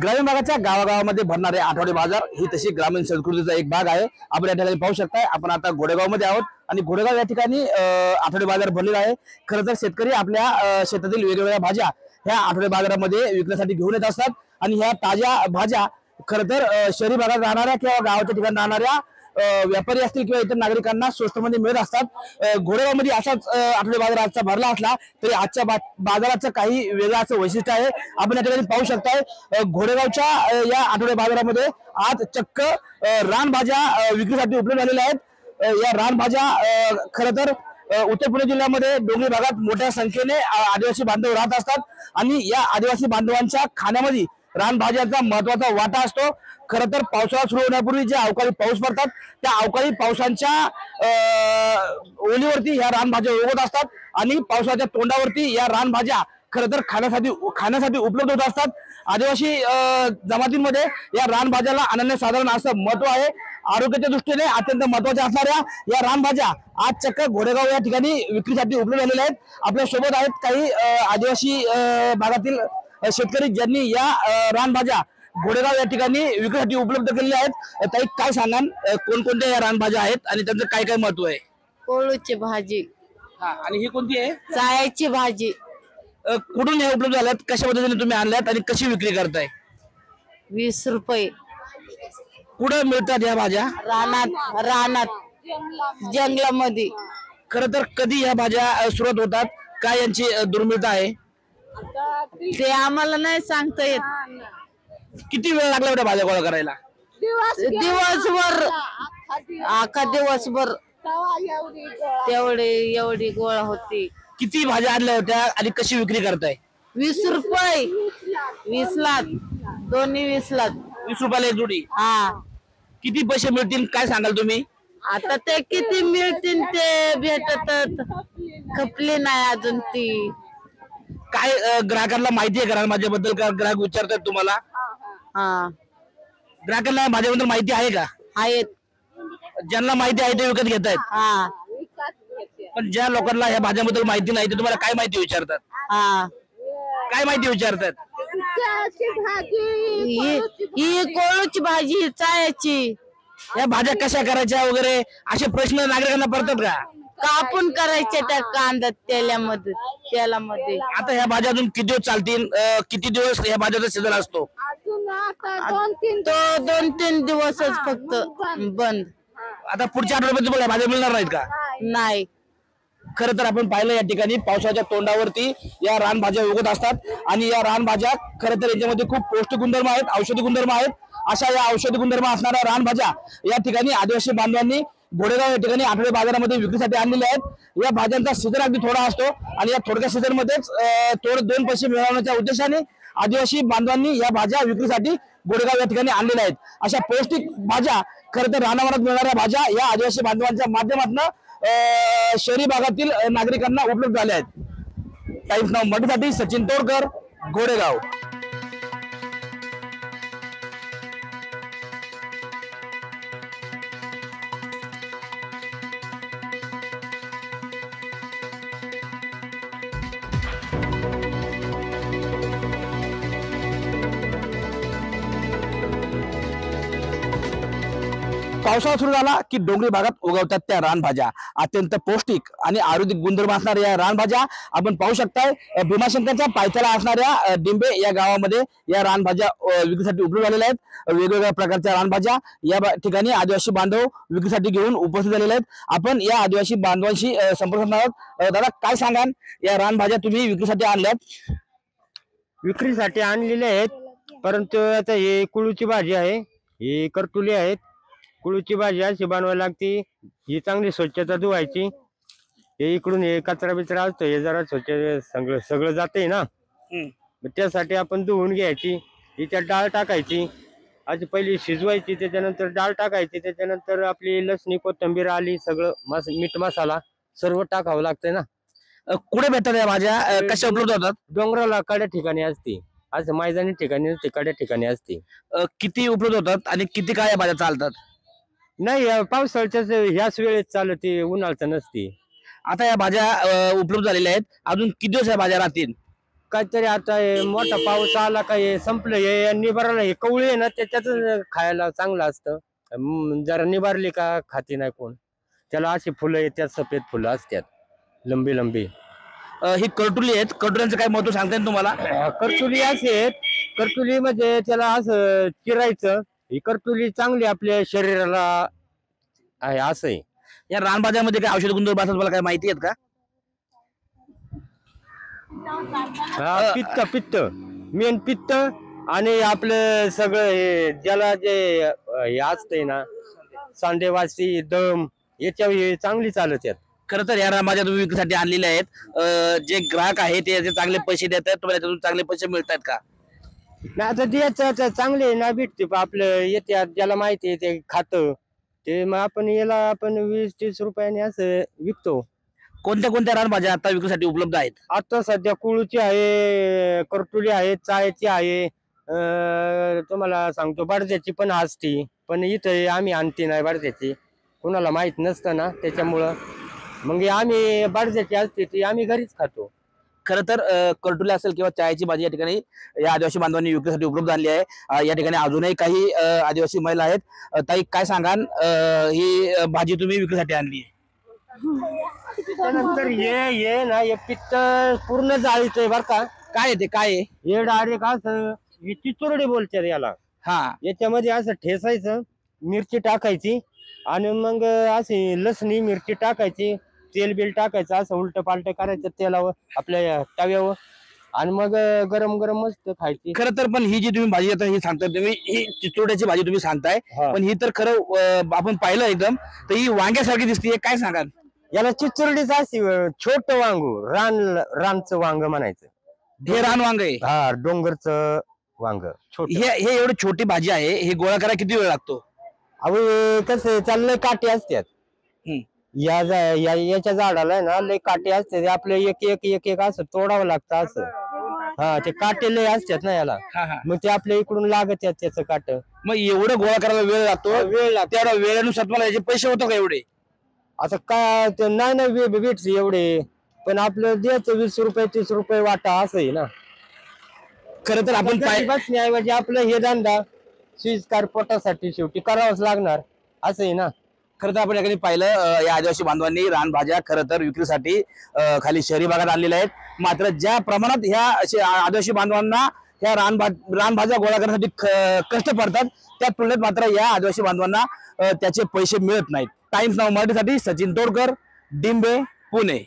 ग्रामीण भागाच्या गावागावामध्ये भरणारे आठवडे बाजार ही तशी ग्रामीण संस्कृतीचा एक भाग आहे। आपण या ठिकाणी पाहू शकताय, आपण आता घोडेगाव मध्ये आहोत आणि घोडेगाव या ठिकाणी आठवडे बाजार भरलेला आहे। खरं तर शेतकरी आपल्या शेतातील वेगवेगळ्या भाज्या ह्या आठवडे बाजारामध्ये विकण्यासाठी घेऊन येत असतात आणि ह्या ताज्या भाज्या खरं तर शहरी भागात राहणाऱ्या किंवा गावाच्या ठिकाणी राहणाऱ्या व्यापारी असतील किंवा इतर नागरिकांना स्वस्त मध्ये मिळत असतात। घोडेगावमध्ये असाच आठवडे बाजार आजचा भरला असला तरी आजच्या बाजाराचं काही वेगळं असं वैशिष्ट्य आहे। आपण या ठिकाणी पाहू शकताय, घोडेगावच्या या आठवडे बाजारामध्ये आज चक्क रानभाज्या विक्रीसाठी उपलब्ध झालेल्या आहेत। या रानभाज्या खरं तर उत्तर पुणे जिल्ह्यामध्ये डोंगरी भागात मोठ्या संख्येने आदिवासी बांधव राहत असतात आणि या आदिवासी बांधवांच्या खाण्यामध्ये रानभाज्याचा महत्वाचा वाटा असतो। खरं तर पावसाळा सुरू होण्यापूर्वी जे अवकाळी पाऊस पडतात त्या अवकाळी पावसांच्या ओलीवरती या रानभाज्या उगवत असतात आणि पावसाच्या तोंडावरती या रानभाज्या खरं तर खाण्यासाठी उपलब्ध होत असतात। आदिवासी जमातींमध्ये या रानभाज्याला अनन्यसाधारण असं महत्व आहे। आरोग्याच्या दृष्टीने अत्यंत महत्वाच्या असणाऱ्या या रानभाज्या आज चक्क घोडेगाव या ठिकाणी विक्रीसाठी उपलब्ध झालेल्या आहेत। आपल्या सोबत आहेत काही आदिवासी भागातील शेतकरी ज्यांनी या रानभाज्या घोडेगाव या ठिकाणी विक्रीसाठी उपलब्ध केलेल्या आहेत। ताई, काय सांगाल, कोणकोणत्या या रानभाज्या आहेत आणि त्यांचं काय काय महत्व आहे? कोळूची भाजी आणि ही कोणती आहे? चायाची भाजी। कुठून हे उपलब्ध झाल्यात, कशा पद्धतीने तुम्ही आणल्यात आणि कशी विक्री करताय? 20 रुपये। कुठं मिळतात या भाज्या? रानात जंगलामध्ये। खरं तर कधी या भाज्या सुरुवात होतात, काय यांची दुर्मिळता आहे? ते आम्हाला नाही सांगता येत। किती वेळ लागला एवढ्या भाज्या गोळा करायला? दिवसभर, अख्खा दिवसभर एवढी गोळा होती। किती भाज्या आणल्या होत्या आणि कशी विक्री करताय? 20 रुपये, 20 लाख, दोन्ही 20 लाख। 20 रुपयाला एक जोडी? हा। किती पैसे मिळतील काय सांगाल तुम्ही? आता ते किती मिळतील ते भेटत, खपली नाही अजून ती। काय ग्राहकांना माहिती आहे का माझ्याबद्दल? का ग्राहक विचारतात तुम्हाला? हा, ग्राहकांना माझ्याबद्दल माहिती आहे का? आहेत। ज्यांना माहिती आहे ते विकत घेत आहेत, हा पण ज्या लोकांना ह्या भाज्याबद्दल माहिती नाही ते तुम्हाला काय माहिती विचारतात? हा। काय माहिती विचारतात? ही कोळूची भाजी, चायाची। या भाज्या कशा करायच्या वगैरे असे प्रश्न नागरिकांना पडतात का? कापून करायचे त्या कांदा तेलामध्ये। आता ह्या भाज्या अजून किती दिवस चालतील? किती दिवस ह्या भाज्याचा सीझन असतो? तो 2-3 दिवसच फक्त बंद। आता पुढच्या आठवड्यामध्ये तुम्हाला भाज्या मिळणार नाहीत का? नाही। खरं तर आपण पाहिलं या ठिकाणी पावसाच्या तोंडावरती या रानभाज्या उगवत असतात आणि या रानभाज्या खरं तर याच्यामध्ये खूप पौष्टिक गुणधर्म आहेत, औषधी गुणधर्म आहेत। अशा या औषधी गुणधर्म असणाऱ्या रानभाज्या या ठिकाणी आदिवासी बांधवांनी घोडेगाव या ठिकाणी आठवडे बाजारामध्ये विक्रीसाठी आणलेल्या आहेत। या भाज्यांचा सीझन अगदी थोडा असतो आणि या थोडक्या सीझन मध्येच थोडे 2 पैसे मिळवण्याच्या उद्देशाने आदिवासी बांधवांनी या भाज्या विक्रीसाठी घोडेगाव या ठिकाणी आणलेल्या आहेत। अशा पौष्टिक भाज्या खरं तर रानावरात मिळणाऱ्या भाज्या या आदिवासी बांधवांच्या माध्यमातून शहरी भागातील नागरिकांना उपलब्ध झाल्या आहेत। टाइम्स नाव मराठीसाठी सचिन तोडकर, घोडेगाव। पावसाळा सुरू झाला की डोंगरी भागात उगवतात त्या रानभाज्या, अत्यंत पौष्टिक आणि आयुर्वेदिक गुणधर्म असणाऱ्या या रानभाज्या आपण पाहू शकताय। भीमाशंकरच्या पायथ्याला असणाऱ्या डिंबे या गावामध्ये या रानभाज्या विक्रीसाठी उपलब्ध झालेल्या आहेत। वेगवेगळ्या प्रकारच्या रानभाज्या या ठिकाणी आदिवासी बांधव विक्रीसाठी घेऊन उपस्थित झालेले आहेत। आपण या आदिवासी बांधवांशी संपर्क साधणार आहोत। दादा, काय सांगाल, या रानभाज्या तुम्ही विक्रीसाठी आणल्यात? विक्रीसाठी आणलेले आहेत, परंतु आता हे कुळूची भाजी आहे, ही करटुली आहेत। कुळूची भाजी अशी बनवायला लागती, ही चांगली स्वच्छता धुवायची। हे इकडून हे कचरा बिचरा असतो, हे जरा स्वच्छ सगळं जाते ना, त्यासाठी आपण धुवून घ्यायची। हिच्यात डाळ टाकायची, आधी पहिली शिजवायची, त्याच्यानंतर डाळ टाकायची, त्याच्यानंतर आपली लसणी कोथिंबीर आली सगळं मीठ मसाला सर्व टाकावं लागतंय ना। कुठे भेटतात या भाज्या, कशा उपलब्ध होतात? डोंगराला कड्या ठिकाणी असते, असं मैदानी ठिकाणी नसते, कड्या ठिकाणी असते। किती उपलब्ध होतात आणि किती काय या भाज्या चालतात? नाही, पावसाळ्याच्याच ह्याच वेळेत चालते, उन्हाळ्याचं नसते। आता या भाज्या उपलब्ध झालेल्या आहेत, अजून किती दिवस या भाज्या राहतील? काहीतरी आता हे मोठा पाऊस आला का हे संपलं हे निबारला हे कवळी आहे ना त्याच्यातच खायला चांगलं असतं. जरा निबारली का खाती नाही कोण. त्याला अशी फुलं येतात सफेद फुलं असतात लंबी लंबी. ही करटुली आहेत, करटुल्यांचं काय महत्व सांगता येईल तुम्हाला? करटुली असे आहेत. करटुली म्हणजे त्याला असं चिरायचं. ही करटुली चांगली आपल्या शरीराला आहे असं आहे. या रानभाज्यामध्ये काय औषध गुणधर्म असतात तुम्हाला काय माहिती आहेत का? पित्त पित्त मेन पित्त आणि आपलं सगळं हे ज्याला जे हे असतंय ना सांधेवासी दम याच्या हे चांगली चालत आहेत. खरं तर या रानभाज्या तुम्ही विक्रीसाठी आणलेल्या आहेत, जे ग्राहक आहेत ते याचे चांगले पैसे देत आहेत, तुम्हाला त्यातून चांगले पैसे मिळतात का? नाही आता द्यायचं चांगले ना भेटते आपलं येते ज्याला माहिती आहे ते खातं ते मग आपण याला आपण 20-30 रुपयाने असं विकतो. कोणत्या कोणत्या रानभाज्या आता विक्रीसाठी उपलब्ध आहेत? आता सध्या कुळूची आहे, करटुली आहे, चायची आहे, तुम्हाला सांगतो बडद्याची पण असती पण इथं आम्ही आणते नाही बडद्याची कुणाला माहित नसतं ना त्याच्यामुळं मग आम्ही बडद्याची असते ती आम्ही घरीच खातो. खरं तर करटुले असेल किंवा चायची भाजी या ठिकाणी या आदिवासी बांधवांनी विक्रीसाठी उपलब्ध आणली आहे. या ठिकाणी अजूनही काही आदिवासी महिला आहेत. ताई काय सांगाल, ही भाजी तुम्ही विक्रीसाठी आणली आहे? त्यानंतर हे ना हे पित्त पूर्ण जाळीचं बर का. काय आहे ते, काय आहे? हे डायरेक्ट असं हे चिचुरडे बोलतात याला. हा, याच्यामध्ये असं ठेसायचं मिरची टाकायची आणि मग अशी लसणी मिरची टाकायची तेल बिल टाकायचं असं उलट पालट करायचं तेलावर आपल्या तव्यावर आणि मग गरम गरम मस्त खायची. खरं तर पण ही जी तुम्ही भाजी आता ही सांगताय तुम्ही, ही चिचोड्याची भाजी तुम्ही सांगताय, पण ही तर खरं आपण पाहिलं एकदम तर ही वांग्यासारखी दिसते. काय सांगाल? याला चिचुरडीच असते छोट वांगू रानचं वांग म्हणायचं. हे रान वांग आहे? हा डोंगरचं वांग छोट. हे एवढी छोटी भाजी आहे, हे गोळा करायला किती वेळ लागतो? अहो कसं चाललंय काटे असतात याच्या झाडाला आहे ना लय काटे असते आपलं एक एक एक एक असं तोडावं लागतं असं. हा ते काटे लय असतात ना याला मग ते आपल्या इकडून लागत त्याचं काट. मग एवढं गोळा करायला वेळ लागतो? वेळ लागतो. त्या वेळेनुसार तुम्हाला याचे पैसे होतो का एवढे? आता काय ते नाही भेटते एवढे पण आपलं द्यायचं 20 रुपये 30 रुपये वाटा असं आहे ना. खरं तर आपण बसण्याऐवजी आपलं हे धंदा स्वीकार पोटासाठी शेवटी करावंच लागणार असं आहे ना. खरं तर आपण या ठिकाणी पाहिलं या आदिवासी बांधवांनी रानभाज्या खरं तर विक्रीसाठी खाली शहरी भागात आणलेल्या आहेत. मात्र ज्या प्रमाणात ह्या आदिवासी बांधवांना ह्या रानभाज्या गोळा करण्यासाठी कष्ट पडतात त्या तुलनेत मात्र या आदिवासी बांधवांना त्याचे पैसे मिळत नाहीत. टाइम्स नाव मराठीसाठी सचिन तोडकर, डिंबे, पुणे.